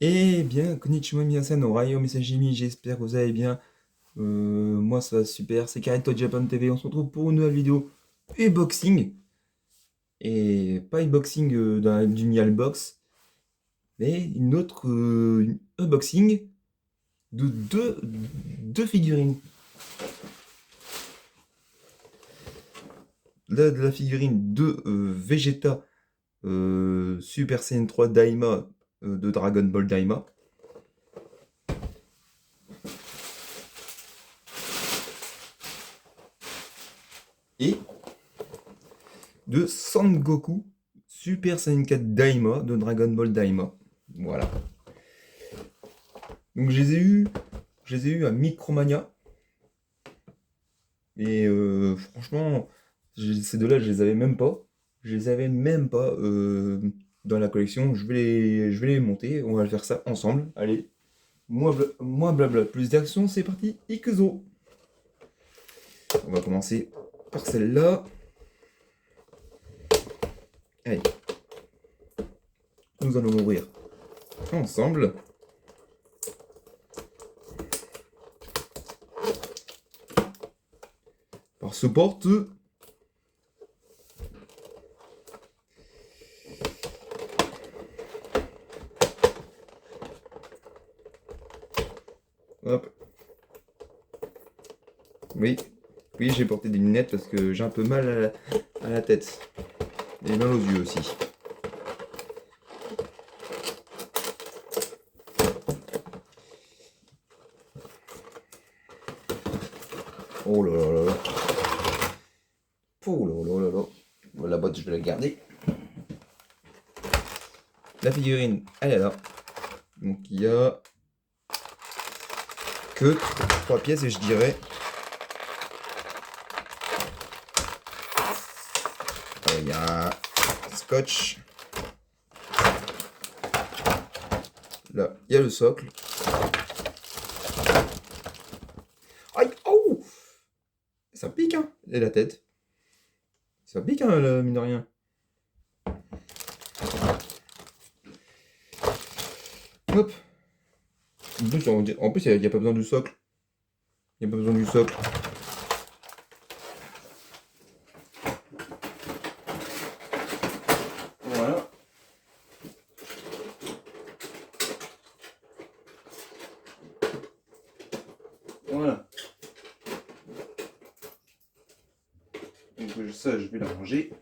Eh bien, konnichiwa minasan, Ohio Misajimi, j'espère que vous allez bien. Moi ça va super, c'est Kareto Japan TV, on se retrouve pour une nouvelle vidéo unboxing. Et pas unboxing d'une Yalbox, mais une autre unboxing de deux figurines. Là, de la figurine de Vegeta Super Saiyan 3 Daima de Dragon Ball Daima. Et de Son Goku Super Saiyan 4 Daima de Dragon Ball Daima. Voilà. Donc je les ai eu à Micromania. Et franchement, ces deux-là, je les avais même pas. Je les avais même pas dans la collection. Je vais les monter. On va faire ça ensemble. Allez, moi blabla. Plus d'action, c'est parti. Ikuzo. On va commencer par celle-là. Allez. Nous allons ouvrir ensemble. Par ce porte. Hop. Oui, oui, j'ai porté des lunettes parce que j'ai un peu mal à la tête. Et mal aux yeux aussi. Oh là là là là. Oh là là là là. Bon, la boîte, je vais la garder. La figurine, elle est là. Donc il y a que 3 pièces et je dirais... Il y a un scotch. Là, il y a le socle. Aïe, oh! Ça pique, hein? Et la tête. Ça pique, hein, mine de rien. Hop. En plus, il n'y a pas besoin du socle. Il n'y a pas besoin du socle. Voilà. Voilà. Donc ça, je vais la ranger.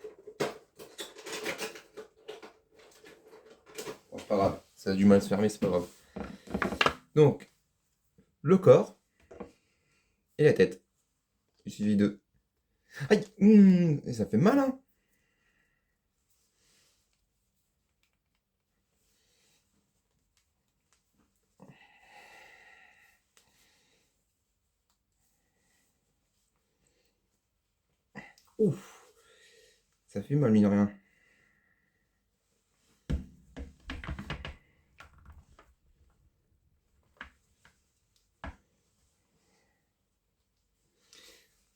Bon, c'est pas grave. Ça a du mal à se fermer, c'est pas grave. Donc, le corps et la tête. Il suffit de... Aïe, et ça fait mal, hein? Ouf, ça fait mal, mine de rien.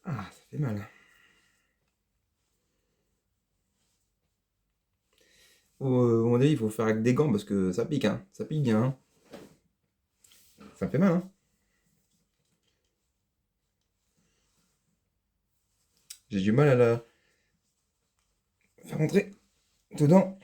Ah, ça fait mal. À mon avis, il faut faire avec des gants parce que ça pique, hein. Ça pique bien, hein. Ça me fait mal, hein. J'ai du mal à la faire rentrer dedans.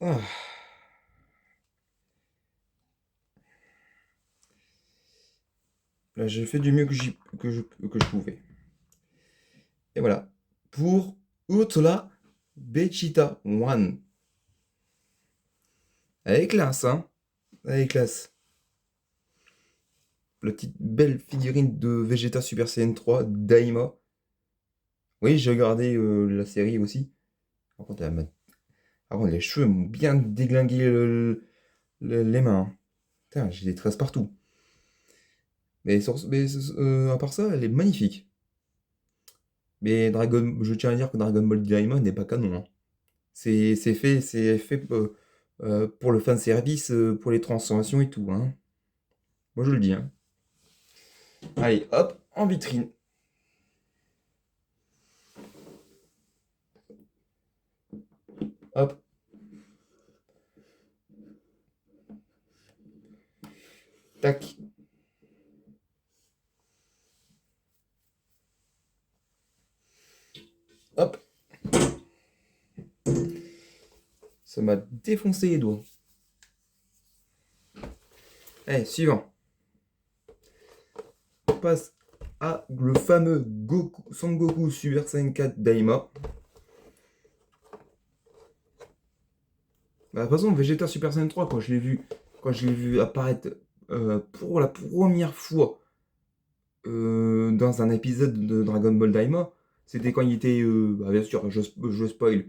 Ah. Là, j'ai fait du mieux que je pouvais. Et voilà. Pour Ultra Vegeta One. Elle est classe, hein. Elle est classe. La petite belle figurine de Vegeta Super Saiyan 3 Daima. Oui, j'ai regardé la série aussi. Par contre, les cheveux m'ont bien déglingué les mains, hein. Putain, j'ai des tresses partout. À part ça, elle est magnifique. Mais je tiens à dire que Dragon Ball Daima n'est pas canon, hein. C'est fait pour le fanservice, pour les transformations et tout, hein. Moi je le dis, hein. Allez, hop, en vitrine. Hop. Tac. Hop. Ça m'a défoncé les doigts. Allez, suivant. On passe à le fameux Goku, Son Goku Super Saiyan 4 Daima. Bah, de toute façon, Vegeta Super Saiyan 3, quand je l'ai vu apparaître pour la première fois dans un épisode de Dragon Ball Daima, c'était quand il était, bien sûr, je spoil,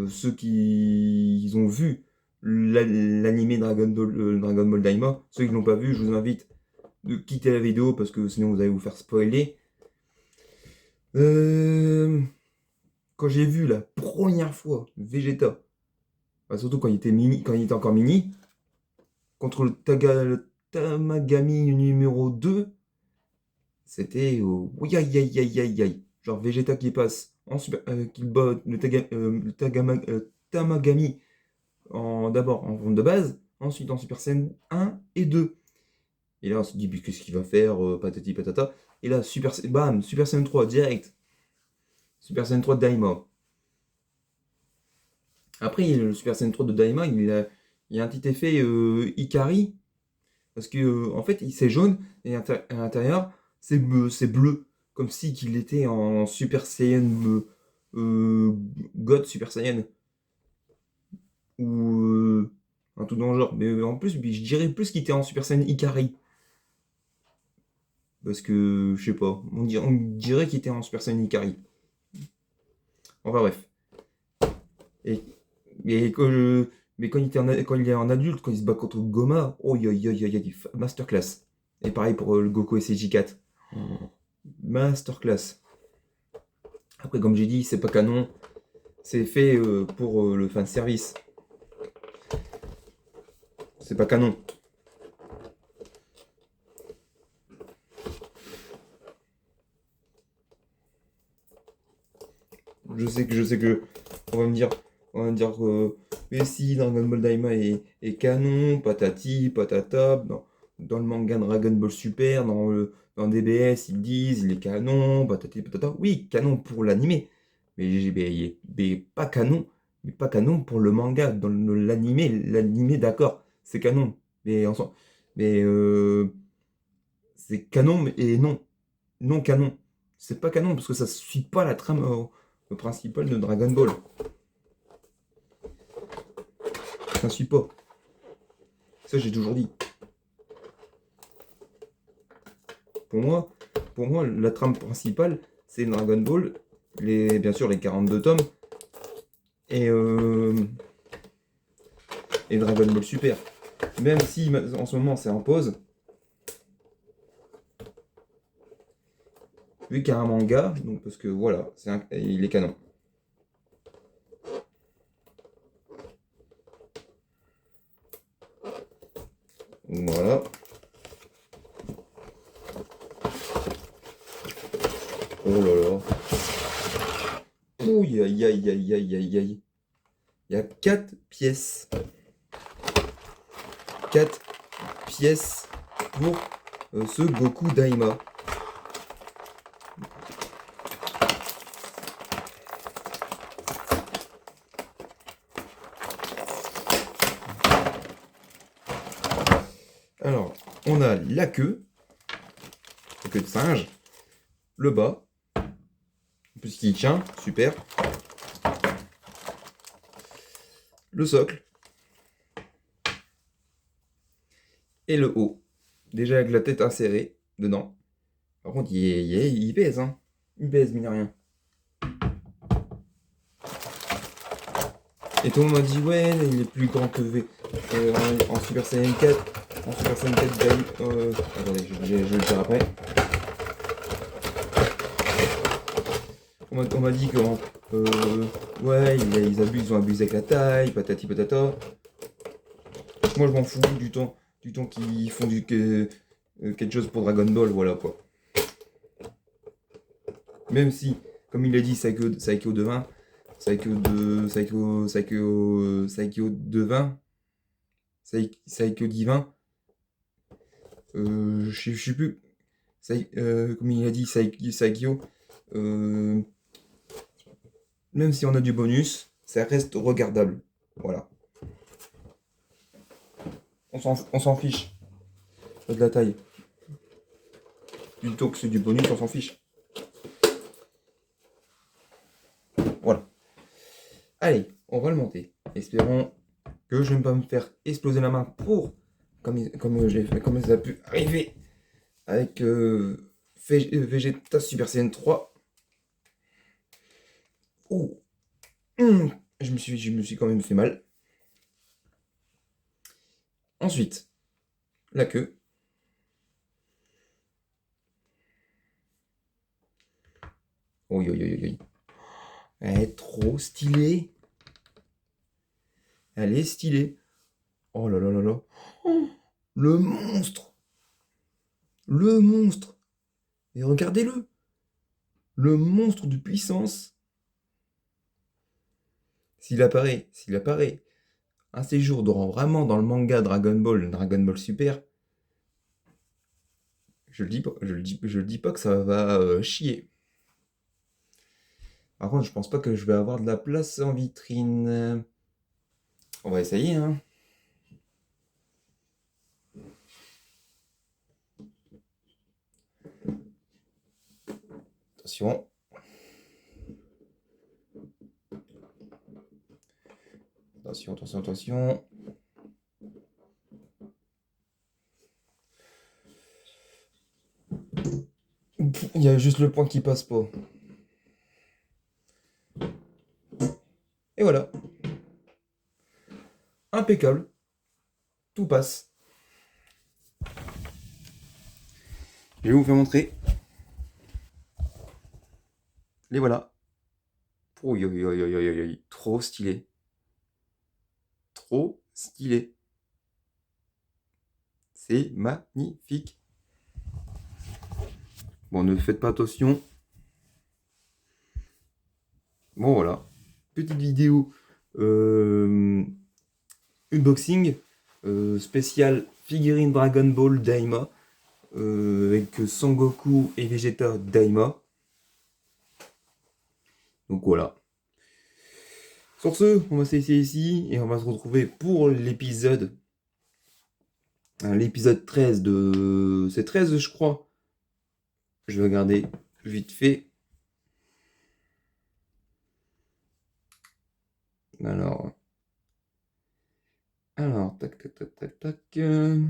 ceux qui ils ont vu l'animé Dragon Ball Daima, ceux qui ne l'ont pas vu, je vous invite de quitter la vidéo parce que sinon vous allez vous faire spoiler. Quand j'ai vu la première fois Vegeta, bah, surtout quand il était mini, quand il était encore mini, contre le Tamagami numéro 2, c'était oui aïe aïe aïe aïe aïe. Genre Vegeta qui passe en super, qui bat le Tamagami d'abord en forme de base, ensuite en Super Saiyan 1 et 2. Et là on se dit qu'est-ce qu'il va faire, patati patata. Et là bam, Super Saiyan 3 direct. Super Saiyan 3 de Daima. Après le Super Saiyan 3 de Daima, il y a un petit effet Ikari. Parce que en fait c'est jaune et à l'intérieur c'est bleu. Comme si qu'il était en Super Saiyan God Super Saiyan. Ou un tout dans le genre. Mais en plus, je dirais plus qu'il était en Super Saiyan Ikari. Parce que, je sais pas, on dirait qu'il était en Super Saiyan Ikari. Enfin bref. Et, mais quand il est en adulte, quand il se bat contre Goma, oh yo yo yo yo, masterclass. Et pareil pour le Goku SCJ4. Masterclass. Après, comme j'ai dit, c'est pas canon. C'est fait pour le fan service. C'est pas canon. Je sais que on va me dire mais si Dragon Ball Daima est canon, patati, patata, dans le manga Dragon Ball Super, dans DBS, ils disent il est canon, patati, patata. Oui, canon pour l'animé, mais pas canon pour le manga. Dans l'animé, d'accord, c'est canon, mais mais c'est canon et non canon. C'est pas canon parce que ça suit pas la trame principale de Dragon Ball. Ça suit pas. Ça j'ai toujours dit. Pour moi, la trame principale, c'est Dragon Ball, bien sûr les 42 tomes, et Dragon Ball Super. Même si en ce moment c'est en pause, vu qu'il y a un manga, donc parce que voilà, il est canon. Voilà. Oh là là. Ouh, aïe aïe aïe aïe aïe aïe. Il y a 4 pièces. 4 pièces pour ce Goku Daima. Alors, on a la queue de singe, le bas, en plus qui tient, super, le socle, et le haut, déjà avec la tête insérée dedans. Par contre, il pèse, hein. Il pèse, mine de rien. Et tout le monde m'a dit, ouais, il est plus grand que en Super Saiyan 4. En Super Saiyan 4 attendez, je vais le dire après. On m'a dit que ouais, ils ont abusé avec la taille, patati patata. Moi je m'en fous du temps qu'ils font quelque chose pour Dragon Ball, voilà quoi. Même si, comme il a dit, Saikyo devin, Saikyo devin, Saikyo divin, je sais plus, comme il a dit, Saikyo, même si on a du bonus, ça reste regardable. Voilà. On s'en fiche de la taille. Plutôt que c'est du bonus, on s'en fiche. Voilà. Allez, on va le monter. Espérons que je ne vais pas me faire exploser la main pour, comme ça a pu arriver avec Vegeta Super Saiyan 3. Oh, je me suis quand même fait mal. Ensuite, la queue. Oui, oui, oui, oui. Elle est trop stylée. Elle est stylée. Oh là là là là. Oh, le monstre. Le monstre. Et regardez-le. Le monstre de puissance. S'il apparaît un séjour vraiment dans le manga Dragon Ball Super, je le dis pas que ça va chier. Par contre, je pense pas que je vais avoir de la place en vitrine. On va essayer, hein. Attention. Attention, attention, attention. Il y a juste le point qui passe pas. Et voilà. Impeccable. Tout passe. Je vais vous faire montrer. Les voilà. Oh, trop stylé. Trop stylé. C'est magnifique. Bon, ne faites pas attention. Bon, voilà. Petite vidéo unboxing spécial figurine Dragon Ball Daima avec Son Goku et Vegeta Daima. Donc voilà. Sur ce, on va se laisser ici et on va se retrouver pour l'épisode 13 de... C'est 13 je crois. Je vais regarder vite fait. Alors, tac, tac, tac, tac, tac. Est-ce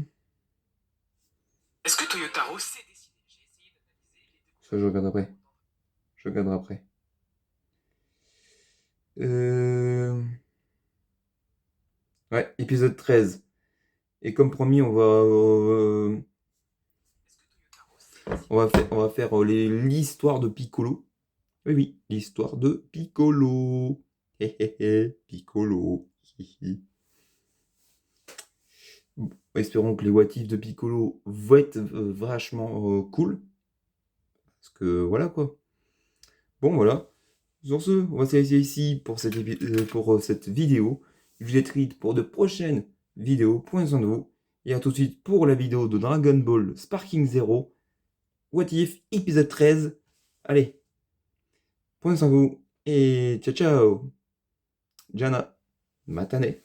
que Toyotaro sait dessiner? J'ai essayé d'analyser les deux. Ça, je regarde après. Je regarderai après. Ouais, épisode 13. Et comme promis, on va faire l'histoire de Piccolo. Oui, oui, l'histoire de Piccolo. Hé hé hé, Piccolo. Hi, hi. Bon, espérons que les what if de Piccolo vont être vachement cool. Parce que voilà quoi. Bon voilà. Sur ce, on va se laisser ici pour cette vidéo. Je vous dis pour de prochaines vidéos. Prenez soin de vous. Et à tout de suite pour la vidéo de Dragon Ball Sparking Zero. What If, épisode 13. Allez, prenez soin de vous. Et ciao ciao. Jana, matane.